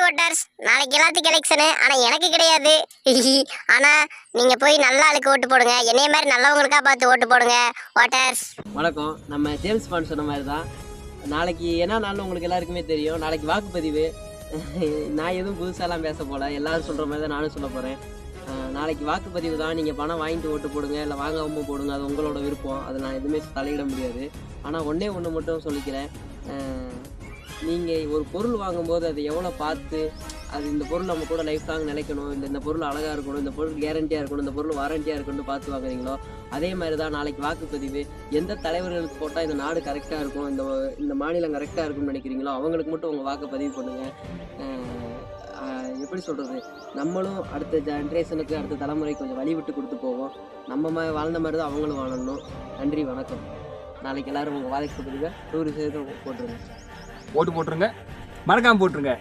Voters, நாளைக்கு எல்லாத்துக்கும் election. ஆனா எனக்கு கிடையாது. ஆனா நீங்க போய் நல்ல ஆளுக்கு ஓட்டு போடுங்க. என்னைய மாதிரி நல்லவங்களுக்கா பார்த்து ஓட்டு போடுங்க ஓட்டர்ஸ். வணக்கம். நம்ம ஜேம்ஸ் பாண்ட் சொன்ன மாதிரி தான் நாளைக்கு என்ன நாள் உங்களுக்கு எல்லாருக்குமே தெரியும். நாளைக்கு வாக்குப்பதிவு. நான் எதுவும் புதுசாலாம் பேச போல, எல்லாரும் சொல்கிற மாதிரி தான் நானும் சொல்ல போகிறேன். நாளைக்கு வாக்குப்பதிவு தான். நீங்கள் பணம் வாங்கிட்டு ஓட்டு போடுங்க, இல்லை வாங்காமல் போடுங்க, அது உங்களோட விருப்பம். அதை நான் எதுவுமே தலையிட முடியாது. ஆனால் ஒன்றே ஒன்று மட்டும் சொல்லிக்கிறேன். நீங்கள் ஒரு பொருள் வாங்கும்போது அது எவ்வளோ பார்த்து, அது இந்த பொருள் நம்ம கூட லைஃப் லாங் நிலைக்கணும், இந்த பொருள் அழகாக இருக்கணும், இந்த பொருள் கேரண்டியாக இருக்கணும், இந்த பொருள் வாரண்டியாக இருக்கணும்னு பார்த்து வாங்குறீங்களோ அதே மாதிரி தான் நாளைக்கு வாக்குப்பதிவு. எந்த தலைவர்களுக்கு போட்டால் இந்த நாடு கரெக்டாக இருக்கும், இந்த மாநிலம் கரெக்டாக இருக்கும்னு நினைக்கிறீங்களோ அவங்களுக்கு மட்டும் உங்கள் வாக்கு பதிவு பண்ணுங்கள். எப்படி சொல்கிறது, நம்மளும் அடுத்த ஜென்ரேஷனுக்கு, அடுத்த தலைமுறைக்கு கொஞ்சம் வழி விட்டு கொடுத்து போவோம். நம்ம வாழ்ந்த மாதிரி தான் அவங்களும் வாழணும். நன்றி, வணக்கம். நாளைக்கு எல்லோரும் உங்கள் வாக்குப்பதிவை 100% போட்டுருங்க. ஓட்டு போட்டுருங்க, மறக்காமல் போட்டுருங்க.